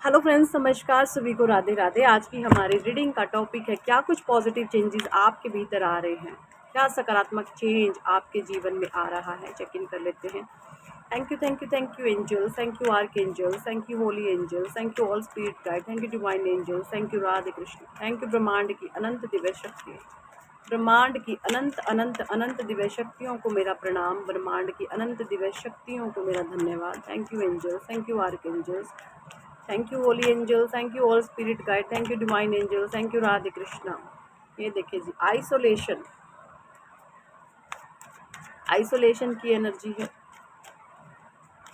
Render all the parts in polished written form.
Hello friends, नमस्कार, सभी को राधे राधे। आज की हमारी रीडिंग का टॉपिक है क्या कुछ पॉजिटिव चेंजेस आपके भीतर आ रहे हैं, क्या सकारात्मक चेंज आपके जीवन में आ रहा है। चेक इन कर लेते हैं। Thank you angels, thank you archangels, thank you holy angels, thank you all spirit guide, thank you divine angels, thank you Radhe Krishna, thank you ब्रह्मांड की अनंत दिव्य शक्ति, ब्रह्मांड की अनंत अनंत अनंत दिव्य शक्तियों को मेरा प्रणाम, ब्रह्मांड की अनंत दिव्य शक्तियों को मेरा धन्यवाद। Thank you angels, thank you archangels, thank you holy angel, thank you all spirit guide, thank you divine angel, thank you Radhe Krishna. ये देखिए जी, आइसोलेशन की एनर्जी है।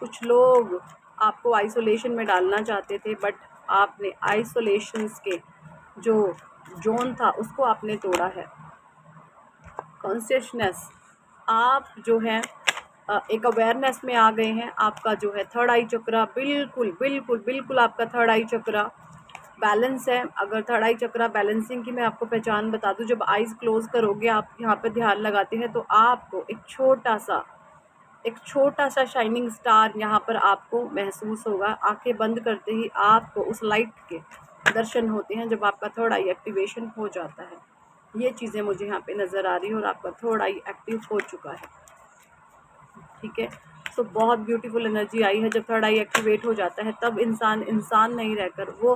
कुछ लोग आपको आइसोलेशन में डालना चाहते थे, बट आपने आइसोलेशंस के जो जोन था उसको आपने तोड़ा है। कॉन्शियसनेस, आप जो है एक अवेयरनेस में आ गए हैं। आपका जो है थर्ड आई चक्रा बिल्कुल बिल्कुल बिल्कुल आपका थर्ड आई चक्रा बैलेंस है। अगर थर्ड आई चक्रा बैलेंसिंग की मैं आपको पहचान बता दूं, जब आइज़ क्लोज करोगे, आप यहाँ पे ध्यान लगाते हैं, तो आपको एक छोटा सा शाइनिंग स्टार यहाँ पर आपको महसूस होगा। आंखें बंद करते ही आपको उस लाइट के दर्शन होते हैं जब आपका थर्ड आई एक्टिवेशन हो जाता है। ये चीज़ें मुझे यहाँ पे नज़र आ रही है और आपका थर्ड आई एक्टिव हो चुका है। ठीक है, तो बहुत ब्यूटीफुल एनर्जी आई है। जब थर्ड आई एक्टिवेट हो जाता है तब इंसान नहीं रहकर वो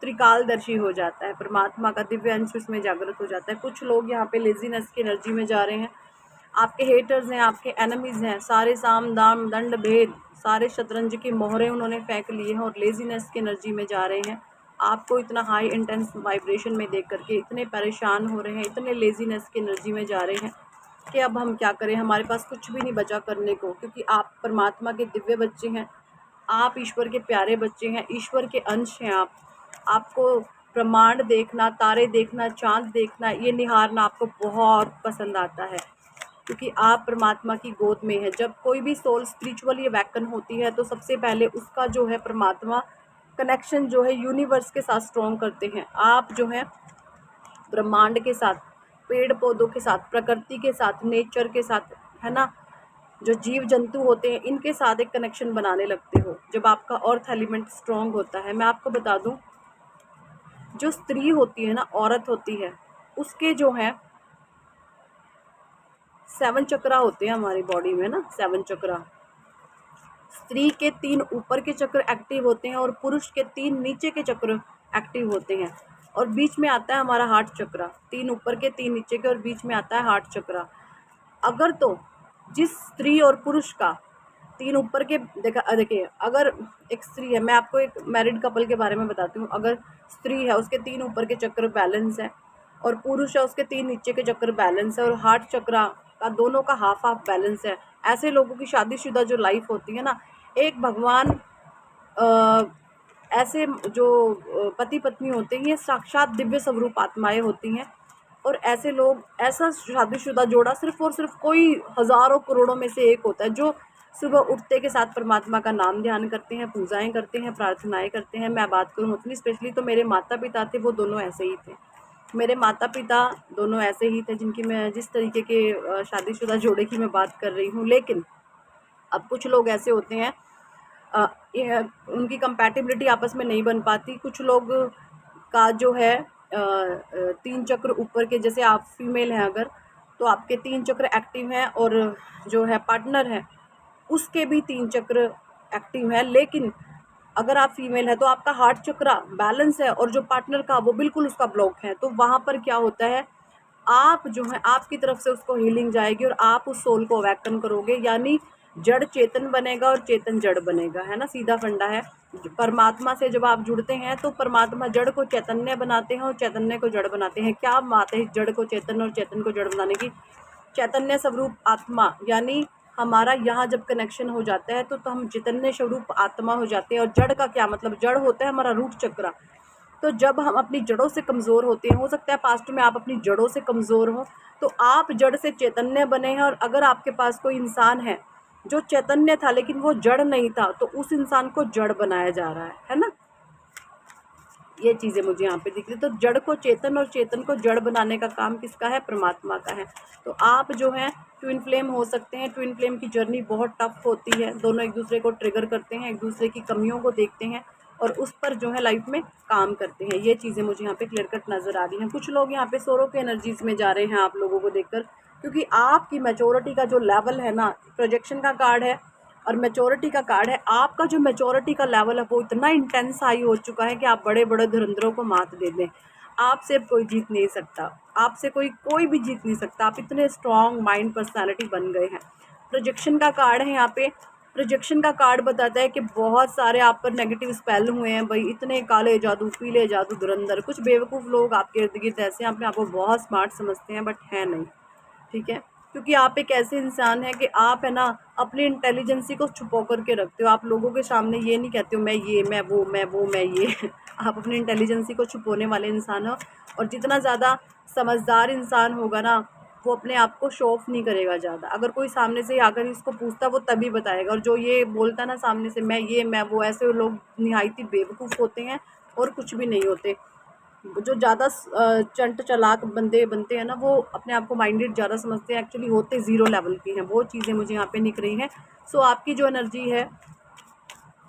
त्रिकालदर्शी हो जाता है। परमात्मा का दिव्य अंश उसमें जागृत हो जाता है। कुछ लोग यहाँ पे लेजीनेस की एनर्जी में जा रहे हैं। आपके हेटर्स हैं, आपके एनिमीज़ हैं, सारे साम दाम दंड भेद, सारे शतरंज की मोहरें उन्होंने फेंक लिए हैं और लेजीनेस की एनर्जी में जा रहे हैं। आपको इतना हाई इंटेंस वाइब्रेशन में देख करके इतने परेशान हो रहे हैं, इतने लेजीनेस की एनर्जी में जा रहे हैं कि अब हम क्या करें, हमारे पास कुछ भी नहीं बचा करने को। क्योंकि आप परमात्मा के दिव्य बच्चे हैं, आप ईश्वर के प्यारे बच्चे हैं, ईश्वर के अंश हैं। आपको ब्रह्मांड देखना, तारे देखना, चाँद देखना, ये निहारना आपको बहुत पसंद आता है, क्योंकि आप परमात्मा की गोद में है। जब कोई भी सोल स्पिरिचुअली अवैकन होती है तो सबसे पहले उसका जो है परमात्मा कनेक्शन जो है यूनिवर्स के साथ स्ट्रॉन्ग करते हैं। आप जो है ब्रह्मांड के साथ, पेड़ पौधों के साथ, प्रकृति के साथ, नेचर के साथ, है ना, जो जीव जंतु होते हैं इनके साथ एक कनेक्शन बनाने लगते हो जब आपका अर्थ एलिमेंट स्ट्रॉन्ग होता है। मैं आपको बता दूं, जो स्त्री होती है ना, औरत होती है, उसके जो है 7 चक्रा होते हैं हमारी बॉडी में ना, 7 चक्रा। स्त्री के 3 ऊपर के चक्र एक्टिव होते हैं और पुरुष के 3 नीचे के चक्र एक्टिव होते हैं। और बीच में आता है हमारा हार्ट चक्रा। 3 ऊपर के, 3 नीचे के, और बीच में आता है हार्ट चक्रा। अगर तो जिस स्त्री और पुरुष का 3 ऊपर के, देखिए, अगर एक स्त्री है, मैं आपको एक मैरिड कपल के बारे में बताती हूँ। अगर स्त्री है, उसके 3 ऊपर के चक्र बैलेंस है, और पुरुष है, उसके 3 नीचे के चक्र बैलेंस है, और हार्ट चक्रा का दोनों का हाफ हाफ बैलेंस है। ऐसे लोगों की शादीशुदा जो लाइफ होती है ना, एक भगवान ऐसे जो पति पत्नी होते हैं, ये साक्षात दिव्य स्वरूप आत्माएं होती हैं। और ऐसे लोग, ऐसा शादीशुदा जोड़ा सिर्फ और सिर्फ कोई हज़ारों करोड़ों में से एक होता है, जो सुबह उठते के साथ परमात्मा का नाम ध्यान करते हैं, पूजाएं करते हैं, प्रार्थनाएं करते हैं। मैं बात करूँ अपनी स्पेशली, तो मेरे माता पिता थे, वो दोनों ऐसे ही थे। मेरे माता पिता दोनों ऐसे ही थे, जिनकी मैं जिस तरीके के शादीशुदा जोड़े की मैं बात कर रही हूँ। लेकिन अब कुछ लोग ऐसे होते हैं, उनकी कंपैटिबिलिटी आपस में नहीं बन पाती। कुछ लोग का जो है 3 चक्र ऊपर के, जैसे आप फीमेल हैं अगर, तो आपके 3 चक्र एक्टिव हैं, और जो है पार्टनर है उसके भी 3 चक्र एक्टिव है। लेकिन अगर आप फीमेल है तो आपका हार्ट चक्रा बैलेंस है, और जो पार्टनर का वो बिल्कुल उसका ब्लॉक है। तो वहाँ पर क्या होता है, आप जो है आपकी तरफ से उसको हीलिंग जाएगी और आप उस सोल को अवैकन करोगे, यानी जड़ चेतन बनेगा और चेतन जड़ बनेगा, है ना, सीधा फंडा है। परमात्मा से जब आप जुड़ते हैं तो परमात्मा जड़ को चैतन्य बनाते हैं और चैतन्य को जड़ बनाते हैं। क्या बात है जड़ को चेतन और चेतन को जड़ बनाने की। चैतन्य स्वरूप आत्मा, यानी हमारा यहाँ जब कनेक्शन हो जाता है तो हम चैतन्य स्वरूप आत्मा हो जाते हैं। और जड़ का क्या मतलब, जड़ होता है हमारा रूट चक्रा। तो जब हम अपनी जड़ों से कमज़ोर होते हैं, हो सकता है पास्ट में आप अपनी जड़ों से कमज़ोर हो, तो आप जड़ से चैतन्य बने हैं। और अगर आपके पास कोई इंसान है जो चैतन्य था लेकिन वो जड़ नहीं था, तो उस इंसान को जड़ बनाया जा रहा है ना। ये चीज़ें मुझे यहाँ पे दिख रही। तो जड़ को चेतन और चेतन को जड़ बनाने का काम किसका है, परमात्मा का है। तो आप जो है ट्विन फ्लेम हो सकते हैं। ट्विन फ्लेम की जर्नी बहुत टफ होती है, दोनों एक दूसरे को ट्रिगर करते हैं, एक दूसरे की कमियों को देखते हैं और उस पर जो है लाइफ में काम करते हैं। ये चीज़ें मुझे यहाँ पे क्लियर कट नज़र आ रही हैं। कुछ लोग यहाँ पे सोरो के एनर्जीज़ में जा रहे हैं आप लोगों को देखकर, क्योंकि आपकी मैच्योरिटी का जो लेवल है ना, प्रोजेक्शन का कार्ड है और मैच्योरिटी का कार्ड है, आपका जो मैच्योरिटी का लेवल है वो इतना इंटेंस हाई हो चुका है कि आप बड़े बड़े धुरंधरों को मात दे दें। आपसे कोई जीत नहीं सकता, आपसे कोई भी जीत नहीं सकता। आप इतने स्ट्रॉन्ग माइंड पर्सनैलिटी बन गए हैं। प्रोजेक्शन का कार्ड है यहाँ पे। प्रोजेक्शन का कार्ड बताता है कि बहुत सारे आप पर नेगेटिव स्पेल हुए हैं भाई, इतने काले जादू, पीले जादू, धुरंधर। कुछ बेवकूफ़ लोग आपके इर्द गिर्द ऐसे हैं, अपने आप को बहुत स्मार्ट समझते हैं बट है नहीं, ठीक है। क्योंकि आप एक ऐसे इंसान हैं कि आप है ना अपनी इंटेलिजेंसी को छुपा करके रखते हो। आप लोगों के सामने ये नहीं कहते हो मैं ये, मैं वो, मैं वो, मैं ये आप अपनी इंटेलिजेंसी को छुपाने वाले इंसान हो। और जितना ज़्यादा समझदार इंसान होगा ना, वो अपने आप को शो ऑफ नहीं करेगा ज़्यादा। अगर कोई सामने से आकर इसको पूछता वो तभी बताएगा। और जो ये बोलता ना सामने से मैं ये, मैं वो, ऐसे लोग निहायत ही बेवकूफ़ होते हैं और कुछ भी नहीं होते। जो ज़्यादा चंट चालाक बंदे बनते हैं ना, वो अपने आप को माइंडेड ज़्यादा समझते हैं, एक्चुअली होते ज़ीरो लेवल की हैं। वो चीज़ें मुझे यहाँ पे निक रही हैं। सो आपकी जो एनर्जी है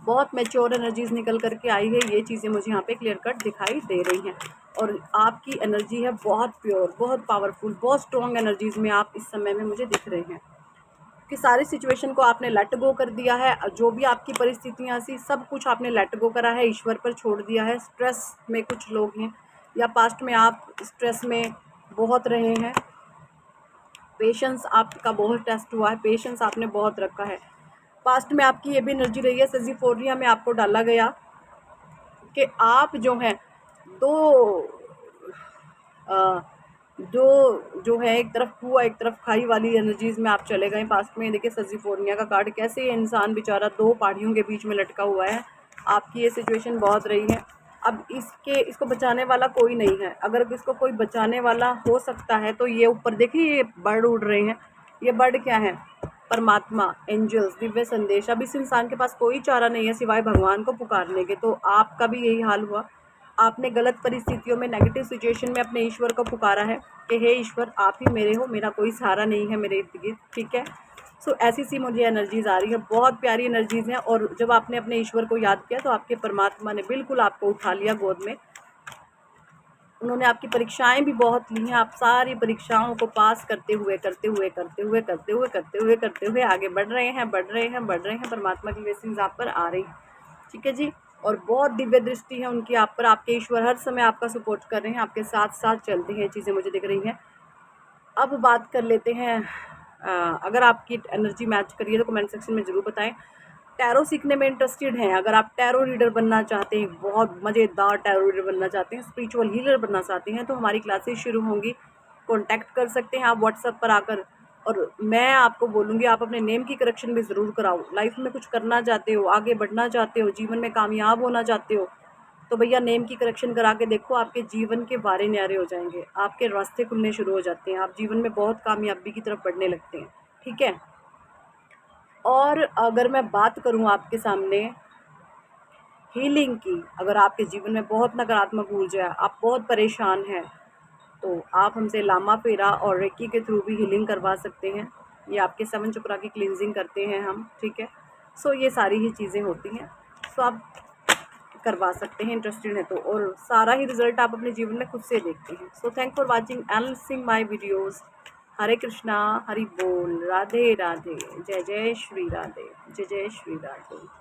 बहुत मैच्योर एनर्जीज़ निकल करके आई है। ये चीज़ें मुझे यहाँ पे क्लियर कट दिखाई दे रही हैं। और आपकी एनर्जी है बहुत प्योर, बहुत पावरफुल, बहुत स्ट्रॉन्ग एनर्जीज़ में आप इस समय में मुझे दिख रहे हैं कि सारी सिचुएशन को आपने लेट गो कर दिया है। जो भी आपकी परिस्थितियाँ थी सब कुछ आपने लेट गो करा है, ईश्वर पर छोड़ दिया है। स्ट्रेस में कुछ लोग हैं या पास्ट में आप स्ट्रेस में बहुत रहे हैं। पेशेंस आपका बहुत टेस्ट हुआ है, पेशेंस आपने बहुत रखा है। पास्ट में आपकी ये भी एनर्जी रही है, सेजिफोरिया में आपको डाला गया कि आप जो हैं जो है एक तरफ कुआं एक तरफ खाई वाली एनर्जीज़ में आप चले गए पास्ट में। देखिए सेजिफोरिया का कार्ड, कैसे ये इंसान बेचारा दो पहाड़ियों के बीच में लटका हुआ है। आपकी ये सिचुएशन बहुत रही है। अब इसको बचाने वाला कोई नहीं है। अगर इसको कोई बचाने वाला हो सकता है तो ये ऊपर देखिए ये बर्ड उड़ रहे हैं। ये बर्ड क्या है? परमात्मा, एंजल्स, दिव्य संदेश। अब इस इंसान के पास कोई चारा नहीं है सिवाय भगवान को पुकारने के। तो आपका भी यही हाल हुआ। आपने गलत परिस्थितियों में, नेगेटिव सिचुएशन में अपने ईश्वर को पुकारा है कि हे ईश्वर आप ही मेरे हो, मेरा कोई सहारा नहीं है मेरे इर्द गिर्द, ठीक है। सो ऐसी सी मुझे एनर्जीज़ आ रही है, बहुत प्यारी एनर्जीज़ हैं। और जब आपने अपने ईश्वर को याद किया तो आपके परमात्मा ने बिल्कुल आपको उठा लिया गोद में। उन्होंने आपकी परीक्षाएं भी बहुत ली हैं। आप सारी परीक्षाओं को पास करते हुए आगे बढ़ रहे हैं। परमात्मा की ब्लेसिंग्स आप पर आ रही हैं, ठीक है जी। और बहुत दिव्य दृष्टि है उनकी आप पर। आपके ईश्वर हर समय आपका सपोर्ट कर रहे हैं, आपके साथ साथ चलते हैं। चीज़ें मुझे दिख रही हैं। अब बात कर लेते हैं, अगर आपकी एनर्जी मैच करिए तो कमेंट सेक्शन में ज़रूर बताएं। टैरो सीखने में इंटरेस्टेड हैं, अगर आप टैरो रीडर बनना चाहते हैं, बहुत मज़ेदार टैरो रीडर बनना चाहते हैं, स्पिरिचुअल हीलर बनना चाहते हैं, तो हमारी क्लासेस शुरू होंगी। कॉन्टैक्ट कर सकते हैं आप व्हाट्सएप पर आकर। और मैं आपको बोलूँगी आप अपने नेम की करेक्शन भी ज़रूर कराओ। लाइफ में कुछ करना चाहते हो, आगे बढ़ना चाहते हो, जीवन में कामयाब होना चाहते हो, तो भैया नेम की करेक्शन करा के देखो, आपके जीवन के बारे न्यारे हो जाएंगे, आपके रास्ते खुलने शुरू हो जाते हैं, आप जीवन में बहुत कामयाबी की तरफ बढ़ने लगते हैं, ठीक है। और अगर मैं बात करूं आपके सामने हीलिंग की, अगर आपके जीवन में बहुत नकारात्मक ऊर्जा है, आप बहुत परेशान हैं, तो आप हमसे लामा फेरा और रेकी के थ्रू भी हीलिंग करवा सकते हैं। ये आपके 7 चक्रा की क्लींजिंग करते हैं हम, ठीक है। सो ये सारी ही चीज़ें होती हैं, सो आप करवा सकते हैं इंटरेस्टेड है तो। और सारा ही रिजल्ट आप अपने जीवन में खुद से देखते हैं। So thank for watching and listening my videos. Hare Krishna, Hari बोल, राधे राधे, जय जय श्री राधे, जय जय श्री राधे।